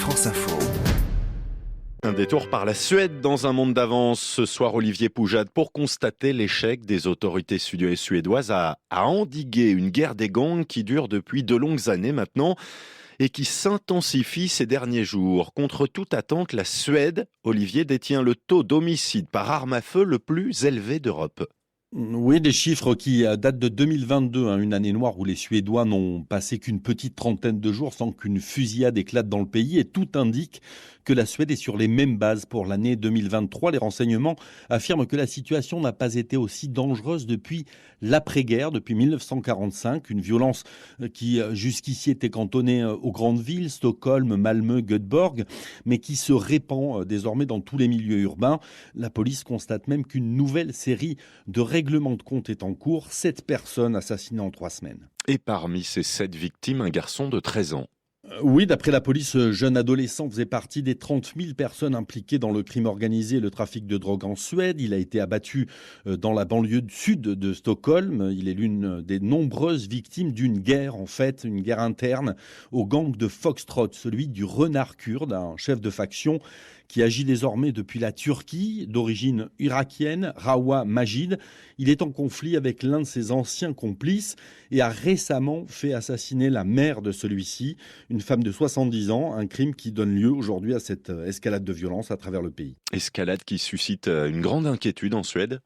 France Info. Un détour par la Suède dans un monde d'avance. Ce soir, Olivier Poujade, pour constater l'échec des autorités suédoises à endiguer une guerre des gangs qui dure depuis de longues années maintenant et qui s'intensifie ces derniers jours. Contre toute attente, la Suède, Olivier, détient le taux d'homicide par arme à feu le plus élevé d'Europe. Oui, des chiffres qui datent de 2022, une année noire où les Suédois n'ont passé qu'une petite trentaine de jours sans qu'une fusillade éclate dans le pays, et tout indique que la Suède est sur les mêmes bases pour l'année 2023. Les renseignements affirment que la situation n'a pas été aussi dangereuse depuis l'après-guerre, depuis 1945, une violence qui jusqu'ici était cantonnée aux grandes villes, Stockholm, Malmö, Göteborg, mais qui se répand désormais dans tous les milieux urbains. La police constate même qu'une nouvelle série de règlement de compte est en cours. 7 personnes assassinées en 3 semaines. Et parmi ces 7 victimes, un garçon de 13 ans. Oui, d'après la police, ce jeune adolescent faisait partie des 30 000 personnes impliquées dans le crime organisé et le trafic de drogue en Suède. Il a été abattu dans la banlieue sud de Stockholm. Il est l'une des nombreuses victimes d'une guerre, en fait, une guerre interne au gang de Foxtrot, celui du renard kurde, un chef de faction qui agit désormais depuis la Turquie, d'origine irakienne, Rawa Majid. Il est en conflit avec l'un de ses anciens complices et a récemment fait assassiner la mère de celui-ci, une femme de 70 ans, un crime qui donne lieu aujourd'hui à cette escalade de violence à travers le pays. Escalade qui suscite une grande inquiétude en Suède.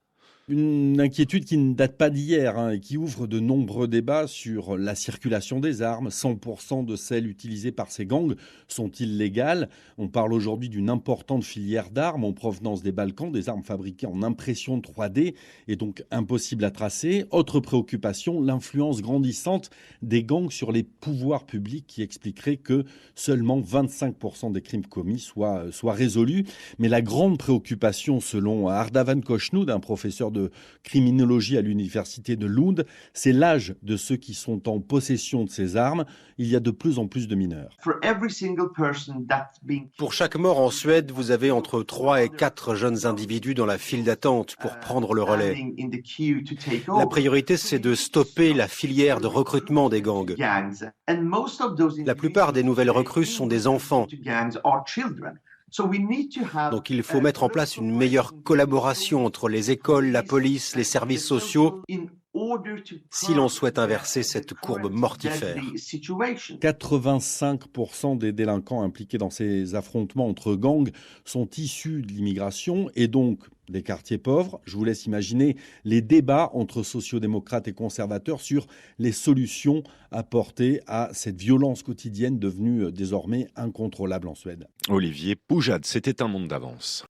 Une inquiétude qui ne date pas d'hier et qui ouvre de nombreux débats sur la circulation des armes. 100% de celles utilisées par ces gangs sont illégales. On parle aujourd'hui d'une importante filière d'armes en provenance des Balkans, des armes fabriquées en impression 3D et donc impossibles à tracer. Autre préoccupation, l'influence grandissante des gangs sur les pouvoirs publics qui expliquerait que seulement 25% des crimes commis soient résolus. Mais la grande préoccupation, selon Ardavan Koshnood, un professeur de criminologie à l'université de Lund, c'est l'âge de ceux qui sont en possession de ces armes. Il y a de plus en plus de mineurs. Pour chaque mort en Suède, vous avez entre 3 et 4 jeunes individus dans la file d'attente pour prendre le relais. La priorité, c'est de stopper la filière de recrutement des gangs. La plupart des nouvelles recrues sont des enfants. Donc il faut mettre en place une meilleure collaboration entre les écoles, la police, les services sociaux, si l'on souhaite inverser cette courbe mortifère. 85% des délinquants impliqués dans ces affrontements entre gangs sont issus de l'immigration et donc des quartiers pauvres. Je vous laisse imaginer les débats entre sociodémocrates et conservateurs sur les solutions apportées à cette violence quotidienne devenue désormais incontrôlable en Suède. Olivier Poujade, c'était un monde d'avance.